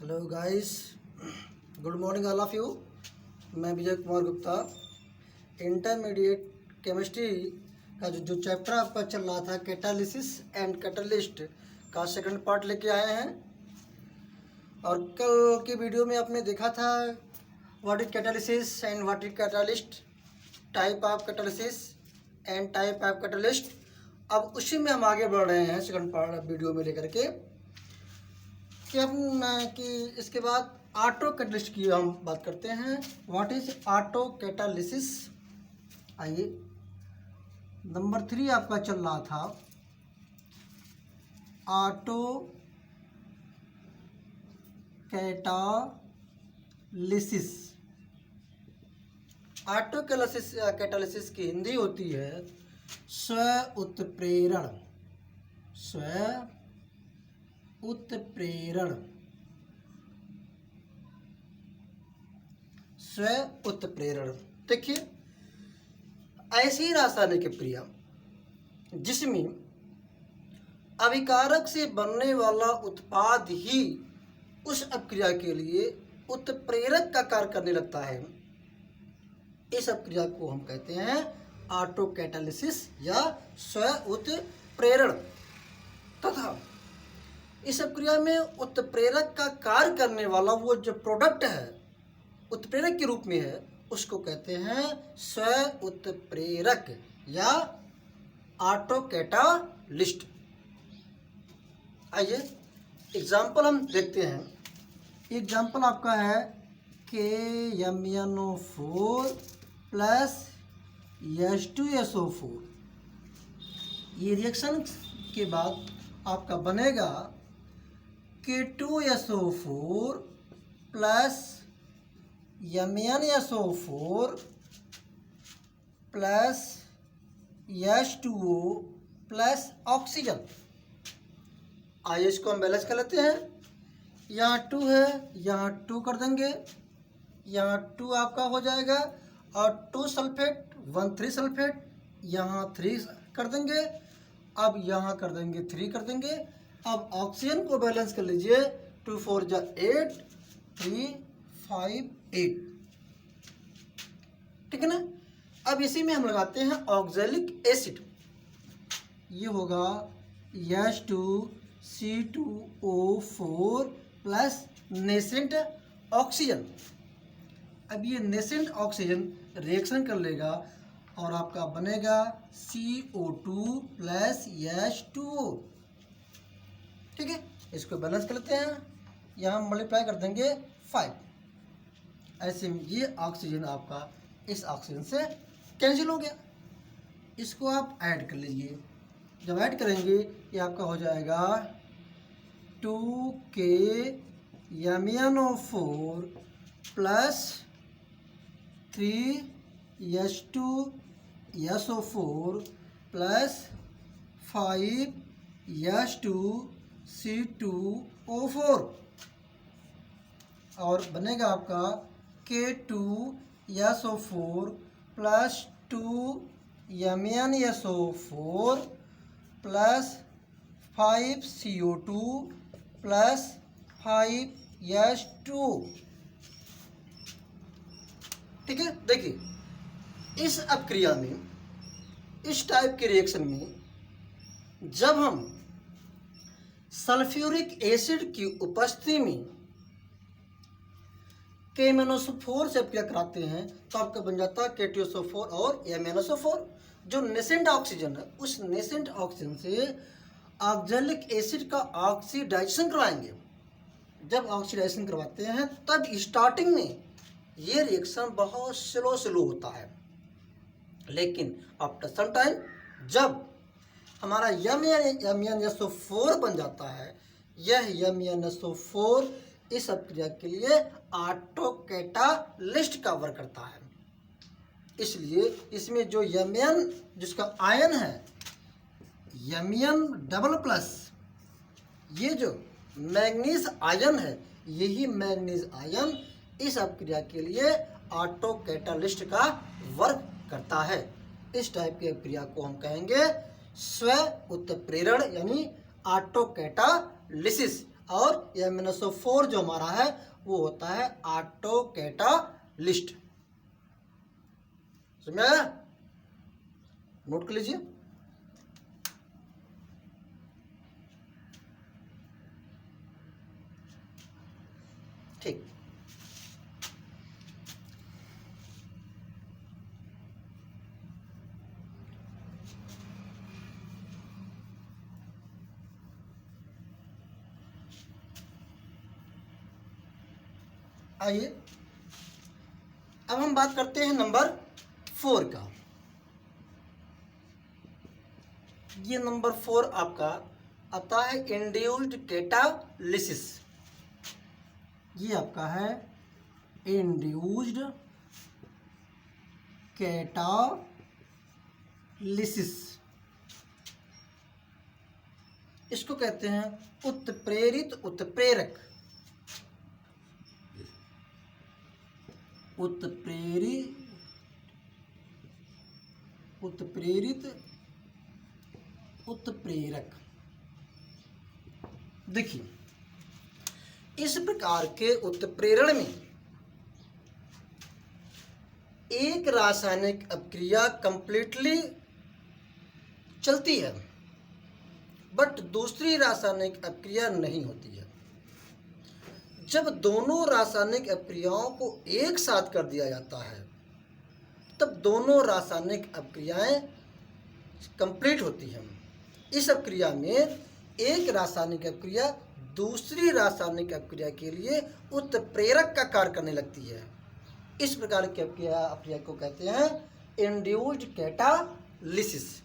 Hello guys, good morning all of you. मैं Vijay Kumar Gupta. Intermediate chemistry का जो चैप्टर आपका चल रहा था कैटालिसिस एंड कैटलिस्ट का सेकंड पार्ट लेके आए हैं। और कल की वीडियो में आपने देखा था what is catalysis and what is catalyst, type of catalysis and type of catalyst. अब उसी में हम आगे बढ़ रहे हैं सेकंड पार्ट वीडियो में लेकर के कि इसके बाद ऑटो कैटलिस्ट की हम बात करते हैं। What is auto catalysis. आइए, नंबर 3 आपका चल रहा था ऑटो कैटालिसिस। ऑटो कैटालिसिस की हिंदी होती है स्व उत्प्रेरण। स्व उत्प्रेरण, स्व उत्प्रेरण। देखिए, ऐसी रासायनिक क्रिया जिसमें अभिकारक से बनने वाला उत्पाद ही उस अपक्रिया के लिए उत्प्रेरक का कार्य करने लगता है, इस अपक्रिया को हम कहते हैं ऑटो कैटालिसिस या स्व उत्प्रेरण। तथा इस प्रक्रिया में उत्प्रेरक का कार्य करने वाला वो जो प्रोडक्ट है उत्प्रेरक के रूप में है, उसको कहते हैं स्व उत्प्रेरक या ऑटो कैटालिस्ट। आइए एग्जाम्पल हम देखते हैं। एग्जाम्पल आपका है KMnO4 प्लस H2SO4। ये रिएक्शन के बाद आपका बनेगा K2SO4 plus MnSO4 plus H2O plus oxygen. आइए इसको हम बैलेंस कर लेते हैं। यहाँ 2 है, यहाँ 2 कर देंगे, यहाँ 2 आपका हो जाएगा और 2 सल्फेट 1 3 सल्फेट, यहाँ 3 कर देंगे, अब यहाँ कर देंगे 3 कर देंगे। अब ऑक्सीजन को बैलेंस कर लीजिए, 2 4 जा 8, 3 5 8। ठीक है ना। अब इसी में हम लगाते हैं ऑक्जेलिक एसिड। ये होगा H2C2O4 प्लस नेसेंट ऑक्सीजन। अब ये नेसेंट ऑक्सीजन रिएक्शन कर लेगा और आपका बनेगा CO2 प्लस H2O। ठीक है, इसको बैलेंस कर लेते हैं, यहाँ मल्टीप्लाई कर देंगे 5। ऐसे में ये ऑक्सीजन आपका इस ऑक्सीजन से कैंसिल हो गया। इसको आप ऐड कर लीजिए। जब ऐड करेंगे ये आपका हो जाएगा 2KMnO4 plus 3H2SO4 plus 5H2C2O4 और बनेगा आपका K2SO4 plus 2MnSO4 plus 5CO2 plus 5H2। ठीक है। देखिए, इस अपक्रिया में, इस टाइप के रिएक्शन में जब हम सल्फ्यूरिक एसिड की उपस्थिति में KMnO4 से अपक्रिया कराते हैं तो आपका बन जाता है K2SO4 और MnSO4। जो नेसेंट ऑक्सीजन है, उस नेसेंट ऑक्सीजन से ऑक्जेलिक एसिड का ऑक्सीडाइजेशन करवाएंगे। जब ऑक्सीडाइजेशन करवाते हैं तब स्टार्टिंग में ये रिएक्शन बहुत स्लो होता है, लेकिन आफ्टर सम टाइम जब हमारा MnSO4 बन जाता है, यह MnSO4 इस अपक्रिया के लिए ऑटो कैटालिस्ट का वर्क करता है। इसलिए इसमें जो Mn जिसका आयन है Mn डबल प्लस, ये जो मैग्नीज आयन है, यही मैग्नीज आयन इस अपक्रिया के लिए ऑटो कैटालिस्ट का वर्क करता है। इस टाइप की अपक्रिया को हम कहेंगे स्व उत्प्रेरण यानी ऑटो कैटालिसिस। और MnSO4 जो हमारा है वो होता है ऑटो कैटालिस्ट। समझ में आया? नोट कर लीजिए। ठीक, आइए अब हम बात करते हैं नंबर 4 का। ये नंबर 4 आपका आता है इंड्यूस्ड कैटालिसिस। ये आपका है इंड्यूस्ड कैटालिसिस। इसको कहते हैं उत्प्रेरित उत्प्रेरक। उत्प्रेरित उत्प्रेरक। देखिए, इस प्रकार के उत्प्रेरण में एक रासायनिक अभिक्रिया कंप्लीटली चलती है बट दूसरी रासायनिक अभिक्रिया नहीं होती है। जब दोनों रासायनिक अभिक्रियाओं को एक साथ कर दिया जाता है तब दोनों रासायनिक अभिक्रियाएं कंप्लीट होती हैं। इस अभिक्रिया में एक रासायनिक अभिक्रिया दूसरी रासायनिक अभिक्रिया के लिए उत्प्रेरक का कार्य करने लगती है। इस प्रकार की अभिक्रिया को कहते हैं इंड्यूस्ड कैटालिसिस।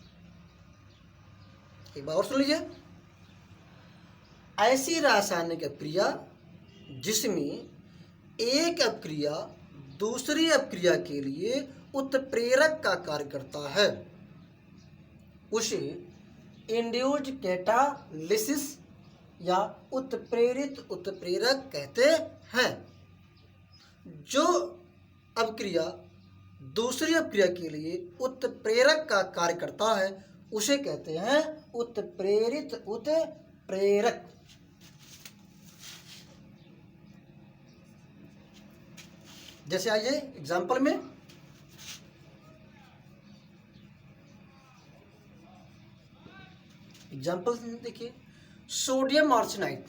एक बार और सुन लीजिए। ऐसी रासायनिक अभिक्रिया जिसमें एक अभिक्रिया दूसरी अभिक्रिया के लिए उत्प्रेरक का कार्य करता है उसे इंड्यूस्ड कैटालिसिस या उत्प्रेरित उत्प्रेरक कहते हैं। जो अभिक्रिया दूसरी अभिक्रिया के लिए उत्प्रेरक का कार्य करता है उसे कहते हैं उत्प्रेरित उत्प्रेरक। जैसे आइए एग्जाम्पल में, एग्जाम्पल देखिए। सोडियम आर्सेनाइड,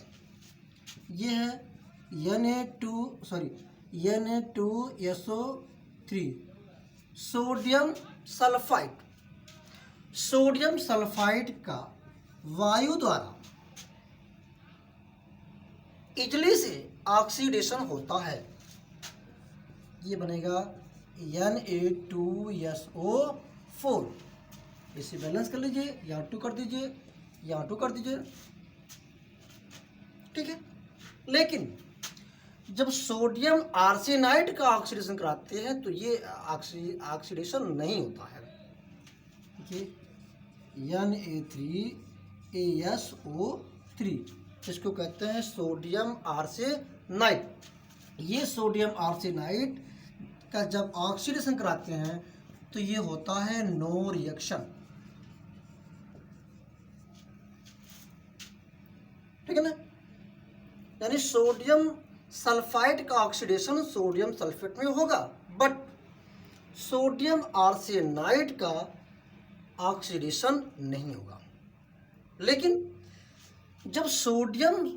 ये है Na2SO3। Sodium sulphide, sodium sulphide का वायु द्वारा इजली से ऑक्सीडेशन होता है। ये बनेगा Na2SO4। इसे बैलेंस कर लीजिए, यहाँ 2 कर दीजिए, यहाँ 2 कर दीजिए, ठीक है। लेकिन जब सोडियम आर्सेनाइड का ऑक्सीडेशन कराते हैं तो ये ऑक्सीडेशन नहीं होता है। देखिए Na3ASO3, इसको कहते हैं सोडियम आर्सेनाइड। ये सोडियम आर्सेनाइड का जब ऑक्सीडेशन कराते हैं तो ये होता है नो रिएक्शन, ठीक है ना। यानी सोडियम सल्फाइड का ऑक्सीडेशन सोडियम सल्फेट में होगा बट सोडियम आर्सेनाइड का ऑक्सीडेशन नहीं होगा। लेकिन जब सोडियम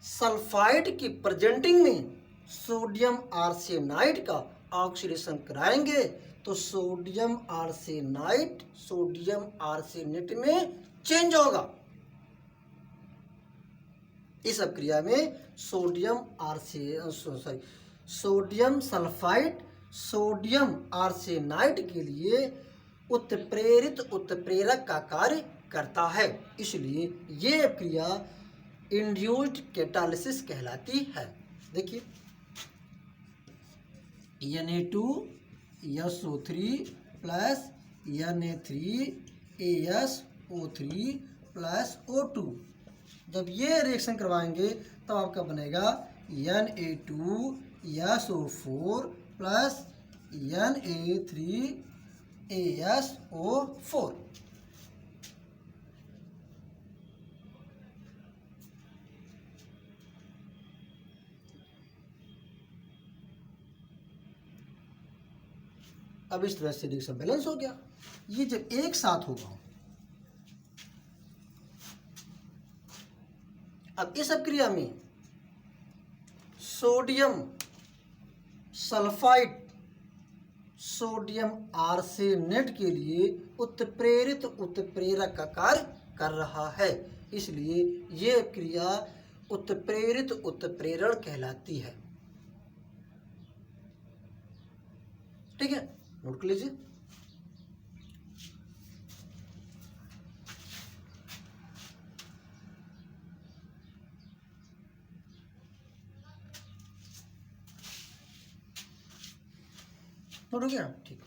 सल्फाइड की प्रेजेंटिंग में सोडियम आर्सेनाइड का ऑक्सीडेशन कराएंगे तो सोडियम आर्सेनेट में चेंज होगा। इस अभिक्रिया में सोडियम सल्फाइड सोडियम आर्सेनाइड के लिए उत्प्रेरित उत्प्रेरक का कार्य करता है। इसलिए ये अभिक्रिया इंड्यूस्ड कैटालिसिस कहलाती है। देखिए Na2SO3 plus Na3ASO3 plus O2, जब ये रिएक्शन करवाएंगे तब आपका बनेगा Na2SO4 प्लस Na3ASO4। अब इस तरह से रिएक्शन बैलेंस हो गया। ये जब एक साथ होगा, अब इस अभिक्रिया में सोडियम सल्फाइड सोडियम आर्सेनेट के लिए उत्प्रेरित उत्प्रेरक का कार्य कर रहा है, इसलिए ये क्रिया उत्प्रेरित उत्प्रेरण कहलाती है। ठीक है, नोट कर लीजिए। नोट हो गया, ठीक।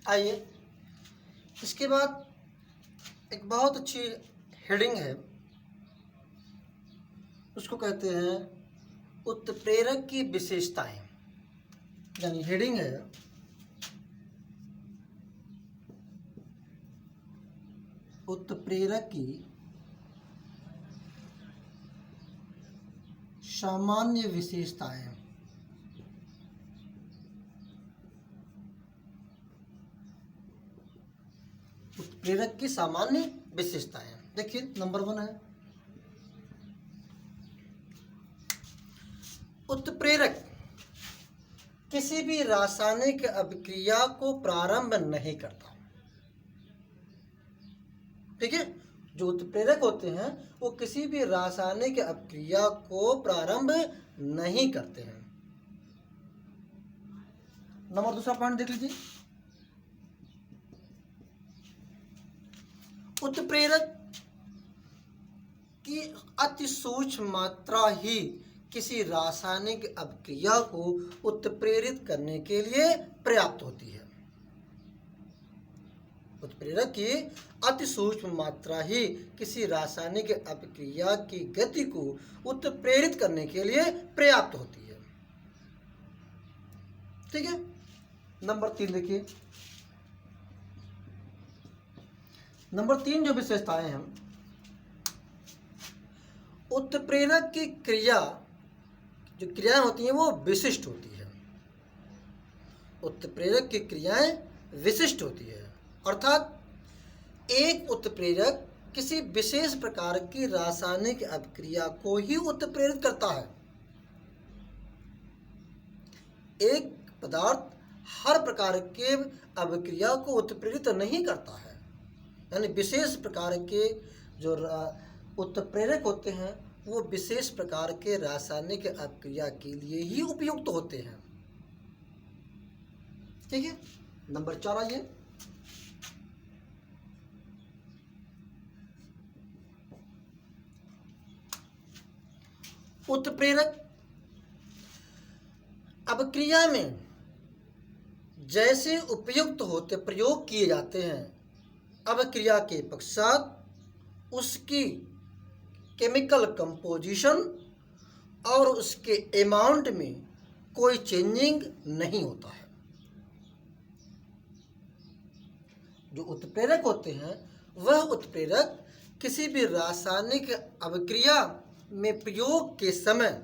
आइए, इसके बाद एक बहुत अच्छी हेडिंग है, उसको कहते हैं उत्प्रेरक की विशेषताएं। यानी हेडिंग है उत्प्रेरक की सामान्य विशेषताएं। उत्प्रेरक की सामान्य विशेषताएं, देखिए नंबर 1 है उत्प्रेरक किसी भी रासायनिक अभिक्रिया को प्रारंभ नहीं करता। ठीक है, जो उत्प्रेरक होते हैं वो किसी भी रासायनिक अभिक्रिया को प्रारंभ नहीं करते हैं। नंबर 2 पॉइंट देख लीजिए, उत्प्रेरक की अति सूक्ष्म मात्रा ही किसी रासायनिक अभिक्रिया को उत्प्रेरित करने के लिए पर्याप्त होती है। उत्प्रेरक की अति सूक्ष्म मात्रा ही किसी रासायनिक अभिक्रिया की गति को उत्प्रेरित करने के लिए पर्याप्त होती है। ठीक है, नंबर 3 देखिए। नंबर 3 जो विशेषताएं हैं, उत्प्रेरक की क्रिया, जो क्रियाएं होती हैं वो विशिष्ट होती है। उत्प्रेरक की क्रियाएं विशिष्ट होती है, अर्थात एक उत्प्रेरक किसी विशेष प्रकार की रासायनिक अभिक्रिया को ही उत्प्रेरित करता है। एक पदार्थ हर प्रकार के अभिक्रिया को उत्प्रेरित नहीं करता है, यानी विशेष प्रकार के जो उत्प्रेरक होते हैं वो विशेष प्रकार के रासायनिक अभिक्रिया के लिए ही उपयुक्त होते हैं। ठीक है, नंबर 4 आइए। उत्प्रेरक अभिक्रिया में जैसे उपयुक्त होते प्रयोग किए जाते हैं, अभिक्रिया के पश्चात उसकी केमिकल कंपोजिशन और उसके अमाउंट में कोई चेंजिंग नहीं होता है। जो उत्प्रेरक होते हैं वह उत्प्रेरक किसी भी रासायनिक अभिक्रिया में प्रयोग के समय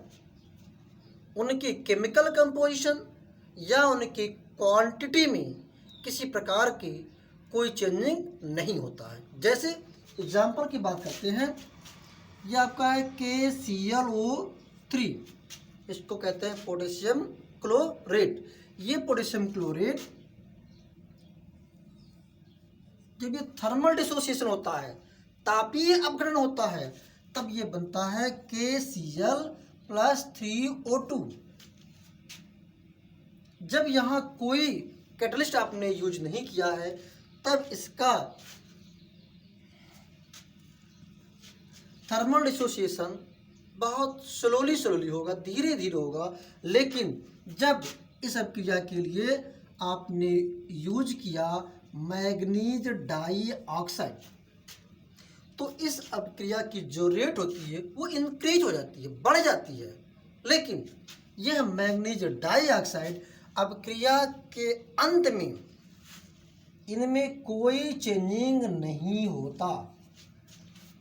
उनकी केमिकल कंपोजिशन या उनकी क्वांटिटी में किसी प्रकार की कोई चेंजिंग नहीं होता है। जैसे एग्जाम्पल की बात करते हैं, यह आपका है KClO3, इसको कहते हैं पोटेशियम क्लोरेट। ये पोटेशियम क्लोरेट जब ये थर्मल डिसोसिएशन होता है, तापीय अपघटन होता है, तब ये बनता है KCl+3O2। जब यहाँ कोई कैटलिस्ट आपने यूज नहीं किया है तब इसका थर्मल डिसोसिएशन बहुत स्लोली होगा, धीरे धीरे होगा। लेकिन जब इस अभिक्रिया के लिए आपने यूज किया मैग्नीज डाइऑक्साइड, तो इस अभिक्रिया की जो रेट होती है वो इंक्रीज हो जाती है, बढ़ जाती है। लेकिन यह मैग्नीज डाइऑक्साइड अपक्रिया के अंत में इनमें कोई चेंजिंग नहीं होता,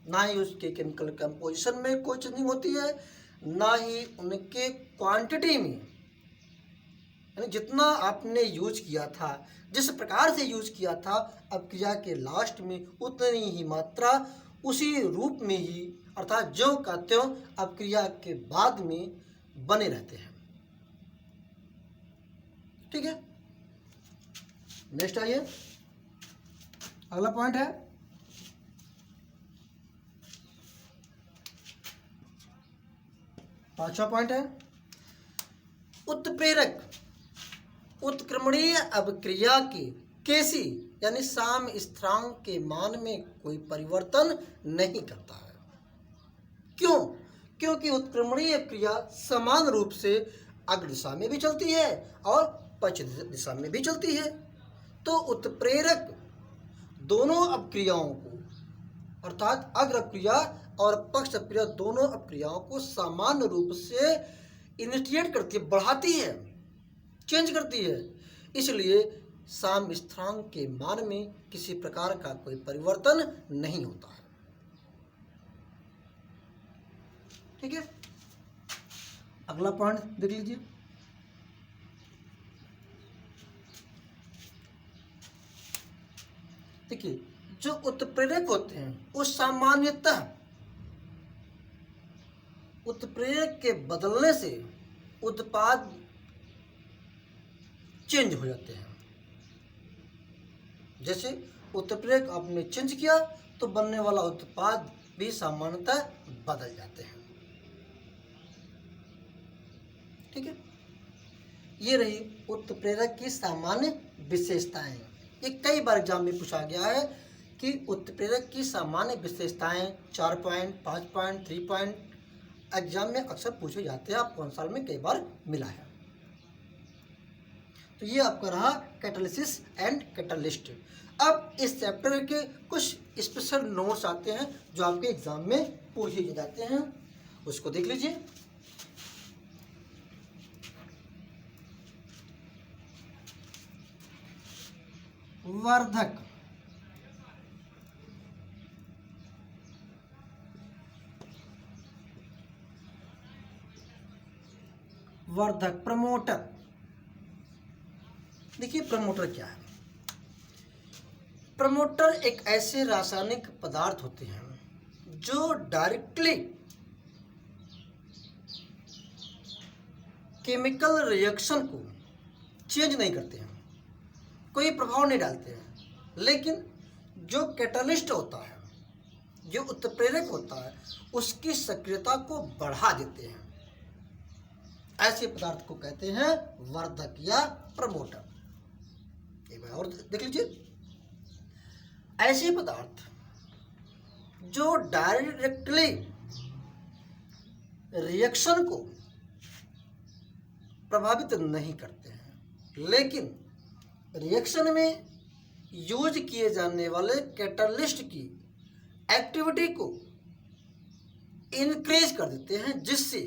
ना ही उसके केमिकल कंपोजिशन में कोई चेंजिंग होती है, ना ही उनके क्वांटिटी में, यानी जितना आपने यूज किया था, जिस प्रकार से यूज किया था, अपक्रिया के लास्ट में उतनी ही मात्रा उसी रूप में ही अर्थात ज्यों का त्यों अपक्रिया के बाद में बने रहते हैं। ठीक है, नेक्स्ट आइए, अगला पॉइंट है पांचवा पॉइंट है उत्प्रेरक उत्क्रमणीय अपक्रिया के केसी यानी साम स्थिरांक के मान में कोई परिवर्तन नहीं करता है। क्यों? क्योंकि उत्क्रमणीय क्रिया समान रूप से अग्र दिशा में भी चलती है और पश्चिम दिशा में भी चलती है। तो उत्प्रेरक दोनों अपक्रियाओं को अर्थात अग्र अपक्रिया और पक्ष अपक्रिया दोनों अपक्रियाओं को समान रूप से इनिशिएट करती है, बढ़ाती है, चेंज करती है। इसलिए साम स्थिरांक के मान में किसी प्रकार का कोई परिवर्तन नहीं होता है। ठीक है, अगला पॉइंट देख लीजिए, देखिए जो उत्प्रेरक होते हैं वो सामान्यतः उत्प्रेरक के बदलने से उत्पाद चेंज हो जाते हैं। जैसे उत्प्रेरक आपने चेंज किया तो बनने वाला उत्पाद भी सामान्यतः बदल जाते हैं। ठीक है, ये रही उत्प्रेरक की सामान्य विशेषताएं। ये कई बार एग्जाम में पूछा गया है कि उत्प्रेरक की सामान्य विशेषताएं 4 पॉइंट, 5 पॉइंट, 3 पॉइंट एग्जाम में अक्सर पूछे जाते हैं। आपको साल में कई बार मिला है। तो ये आपका रहा कैटालिसिस एंड कैटालिस्ट। अब इस चैप्टर के कुछ स्पेशल नोट्स आते हैं जो आपके एग्जाम में पूछे जाते हैं, उसको देख लीजिए। वर्धक वर्धक प्रमोटर। देखिए प्रमोटर क्या है। प्रमोटर एक ऐसे रासायनिक पदार्थ होते हैं जो डायरेक्टली केमिकल रिएक्शन को चेंज नहीं करते हैं, कोई प्रभाव नहीं डालते हैं, लेकिन जो कैटालिस्ट होता है, जो उत्प्रेरक होता है, उसकी सक्रियता को बढ़ा देते हैं। ऐसे पदार्थ को कहते हैं वर्धक या प्रमोटर। एक बार और देख लीजिए, ऐसे पदार्थ जो डायरेक्टली रिएक्शन को प्रभावित नहीं करते हैं, लेकिन रिएक्शन में यूज किए जाने वाले कैटालिस्ट की एक्टिविटी को इंक्रीज कर देते हैं, जिससे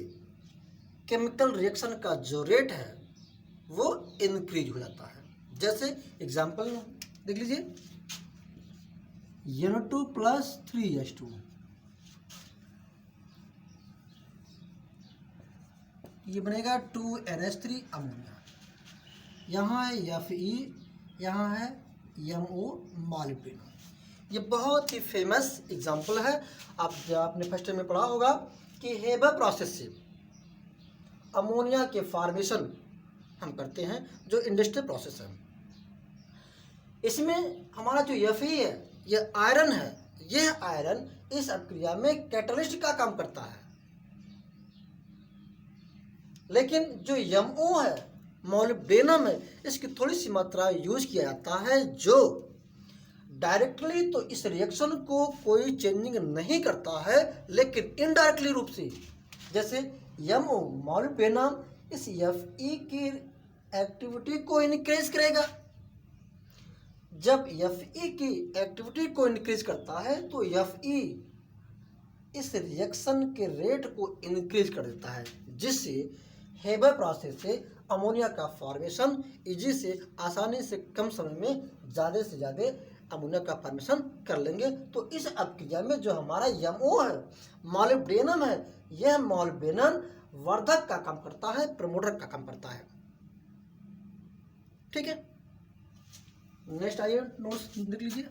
केमिकल रिएक्शन का जो रेट है वो इंक्रीज हो जाता है। जैसे एग्जांपल देख लीजिए, N2 + 3H2, ये बनेगा 2NH3 अमोनिया। यहाँ है Fe, यहाँ है MO मॉलिब्डेनम। ये बहुत ही फेमस एग्जांपल है। आपने फर्स्ट ईयर में पढ़ा होगा कि हेबर प्रोसेस से अमोनिया के फॉर्मेशन हम करते हैं, जो इंडस्ट्रियल प्रोसेस है। इसमें हमारा जो Fe है, यह आयरन है। यह आयरन इस अपक्रिया में कैटालिस्ट का काम करता है, लेकिन जो MO है, मॉलिब्डेनम है, इसकी थोड़ी सी मात्रा यूज किया जाता है, जो डायरेक्टली तो इस रिएक्शन को कोई चेंजिंग नहीं करता है, लेकिन इनडायरेक्टली रूप से, जैसे MO मॉलिब्डेनम इस Fe की एक्टिविटी को इनक्रीज करेगा। जब Fe की एक्टिविटी को इंक्रीज करता है तो Fe इस रिएक्शन के रेट को इंक्रीज कर देता है, जिससे हेबर प्रोसेस से अमोनिया का फॉर्मेशन इजी से आसानी से कम समय में ज़्यादा से ज़्यादा अमोनिया का फॉर्मेशन कर लेंगे। तो इस अपक्रिया में जो हमारा MO है, मॉलिब्डेनम है, यह मॉलिब्डेनम वर्धक का काम करता है, प्रमोटर का काम करता है। ठीक है, नेक्स्ट आइए, नोट्स लिख लीजिए।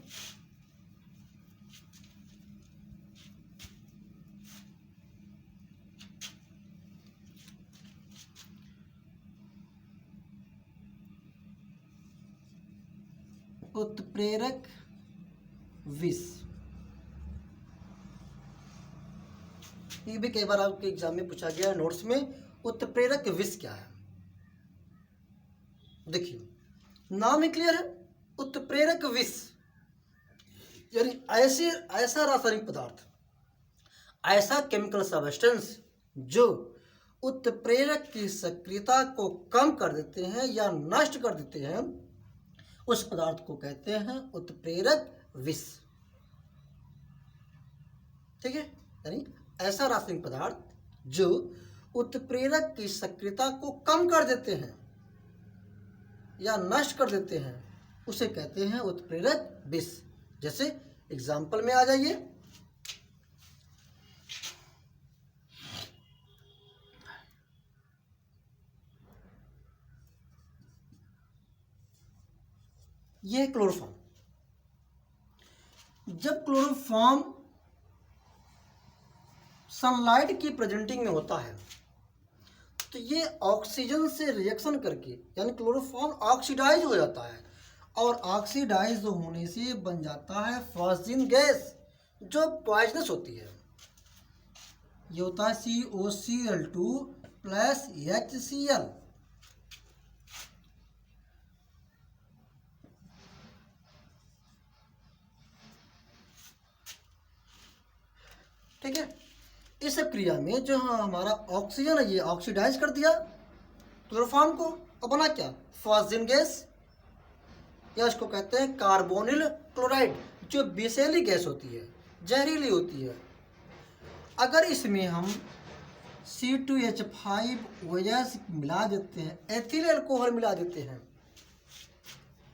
उत्प्रेरक विष, ये भी कई बार आपके एग्जाम में पूछा गया है नोट्स में। उत्प्रेरक विष क्या है? देखिए, नाम ही क्लियर है, उत्प्रेरक विष यानी ऐसा रासायनिक पदार्थ, ऐसा केमिकल सब्सटेंस जो उत्प्रेरक की सक्रियता को कम कर देते हैं या नष्ट कर देते हैं, उस पदार्थ को कहते हैं उत्प्रेरक विष। ठीक है, यानी ऐसा रासायनिक पदार्थ जो उत्प्रेरक की सक्रियता को कम कर देते हैं या नष्ट कर देते हैं, उसे कहते हैं उत्प्रेरक विष। जैसे एग्जाम्पल में आ जाइए, ये क्लोरोफॉर्म। जब क्लोरोफॉर्म सनलाइट की प्रेजेंटिंग में होता है तो ये ऑक्सीजन से रिएक्शन करके यानी क्लोरोफॉर्म ऑक्सीडाइज हो जाता है, और ऑक्सीडाइज होने से बन जाता है फॉस्फिन गैस जो पॉइजनस होती है। ये होता है COCl2 प्लस HCl। ठीक है, इस क्रिया में जो हमारा ऑक्सीजन है ये ऑक्सीडाइज कर दिया क्लोरोफॉर्म को, और बना क्या? फॉस्फिन गैस, या इसको कहते हैं कार्बोनिल क्लोराइड, जो विषैली गैस होती है, जहरीली होती है। अगर इसमें हम C2H5OH मिला देते हैं, एथिल अल्कोहल मिला देते हैं,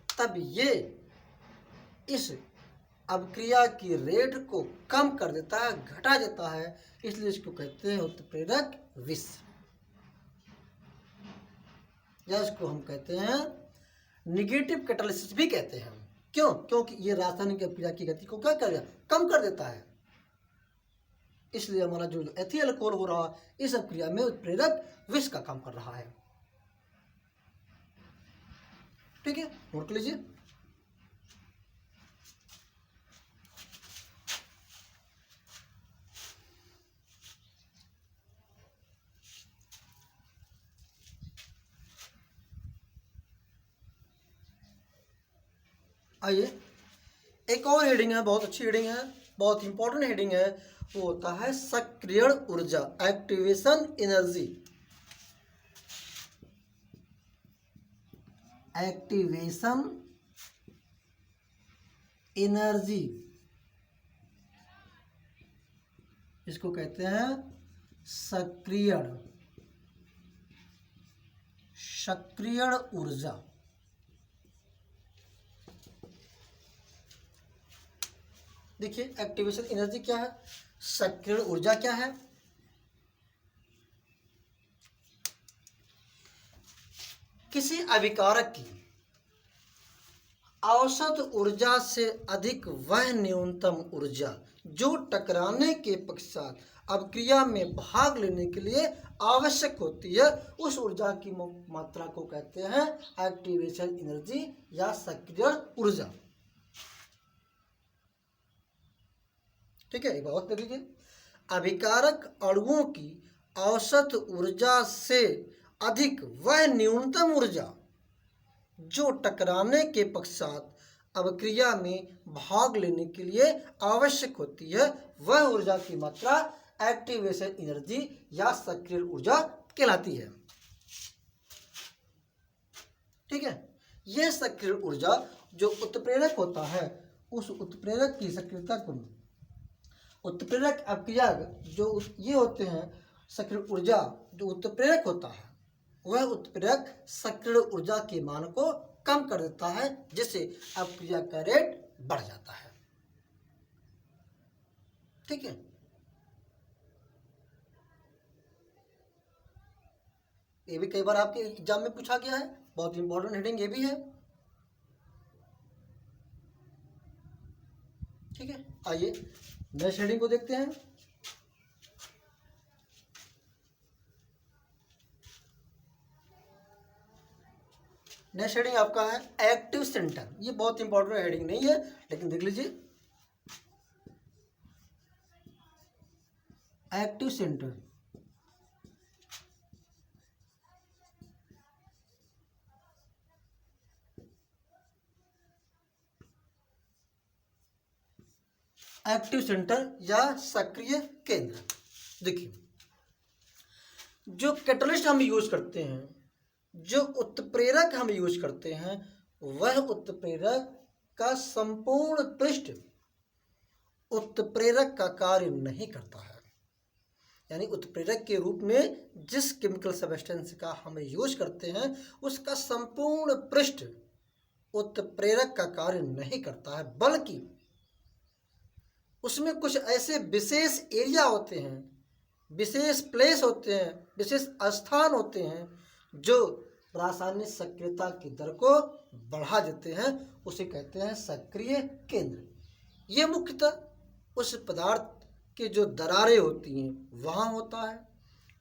तब ये इस अपक्रिया की रेट को कम कर देता है, घटा देता है, इसलिए इसको कहते हैं उत्प्रेरक विष, या इसको हम कहते हैं निगेटिव कैटालिसिस भी कहते हैं। क्यों? क्योंकि ये रासायनिक अपक्रिया की गति को क्या कर दिया? कम कर देता है। इसलिए हमारा जो एथिल अल्कोहल हो रहा है इस अपक्रिया में उत्प्रेरक विष का काम कर रहा है। ठीक है, नोट कर लीजिए। आइए, एक और हेडिंग है, बहुत अच्छी हेडिंग है, बहुत इंपॉर्टेंट हेडिंग है, वो होता है सक्रियण ऊर्जा, एक्टिवेशन एनर्जी। एक्टिवेशन एनर्जी, इसको कहते हैं सक्रियण ऊर्जा। देखिए, एक्टिवेशन एनर्जी क्या है, सक्रियण ऊर्जा क्या है। किसी अभिकारक की औसत ऊर्जा से अधिक वह न्यूनतम ऊर्जा जो टकराने के पश्चात अपक्रिया में भाग लेने के लिए आवश्यक होती है, उस ऊर्जा की मात्रा को कहते हैं एक्टिवेशन एनर्जी या सक्रियण ऊर्जा। ठीक है, एक बात देख लीजिए, अभिकारक अणुओं की औसत ऊर्जा से अधिक वह न्यूनतम ऊर्जा जो टकराने के पश्चात अपक्रिया में भाग लेने के लिए आवश्यक होती है, वह ऊर्जा की मात्रा एक्टिवेशन एनर्जी या सक्रिय ऊर्जा कहलाती है। ठीक है, यह सक्रिय ऊर्जा जो उत्प्रेरक होता है, उस उत्प्रेरक की सक्रियता को, उत्प्रेरक अपक्रिया जो ये होते हैं, सक्रिय ऊर्जा जो उत्प्रेरक होता है वह उत्प्रेरक सक्रिय ऊर्जा के मान को कम कर देता है, जिससे अपक्रिया का रेट बढ़ जाता है। ठीक है, ये भी कई बार आपके एग्जाम में पूछा गया है, बहुत इंपॉर्टेंट हेडिंग ये भी है। ठीक है, आइए नेक्स्ट हेडिंग को देखते हैं। नेक्स्ट हेडिंग आपका है एक्टिव सेंटर। ये बहुत इंपॉर्टेंट हेडिंग नहीं है, लेकिन देख लीजिए, एक्टिव सेंटर। एक्टिव सेंटर या सक्रिय केंद्र। देखिए, जो कैटलिस्ट हम यूज करते हैं, जो उत्प्रेरक हम यूज करते हैं, वह उत्प्रेरक का संपूर्ण पृष्ठ उत्प्रेरक का कार्य नहीं करता है। यानी उत्प्रेरक के रूप में जिस केमिकल सब्सटेंस का हम यूज करते हैं, उसका संपूर्ण पृष्ठ उत्प्रेरक का कार्य नहीं करता है, बल्कि उसमें कुछ ऐसे विशेष एरिया होते हैं, विशेष प्लेस होते हैं, विशेष स्थान होते हैं, जो रासायनिक सक्रियता की दर को बढ़ा देते हैं। उसे कहते हैं सक्रिय केंद्र। ये मुख्यतः उस पदार्थ के जो दरारें होती हैं वहाँ होता है,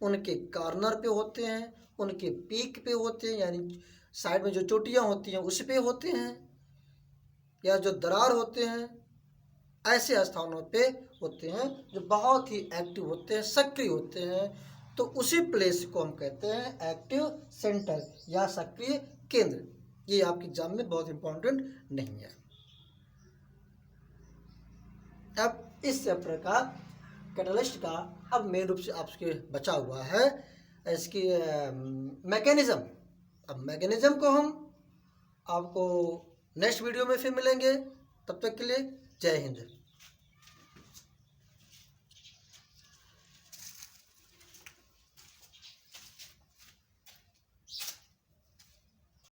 उनके कॉर्नर पे होते हैं, उनके पीक पे होते हैं, यानी साइड में जो चोटियाँ होती हैं उस पे होते हैं, या जो दरार होते हैं ऐसे स्थानों पे होते हैं जो बहुत ही एक्टिव होते हैं, सक्रिय होते हैं। तो उसी प्लेस को हम कहते हैं एक्टिव सेंटर या सक्रिय केंद्र। ये आपके एग्जाम में बहुत इंपॉर्टेंट नहीं है। अब इस चैप्टर का कैटलिस्ट का अब मेन रूप से आपके बचा हुआ है इसकी मैकेनिज्म। अब मैकेनिज्म को हम आपको नेक्स्ट वीडियो में फिर मिलेंगे। तब तक के लिए जय हिंद।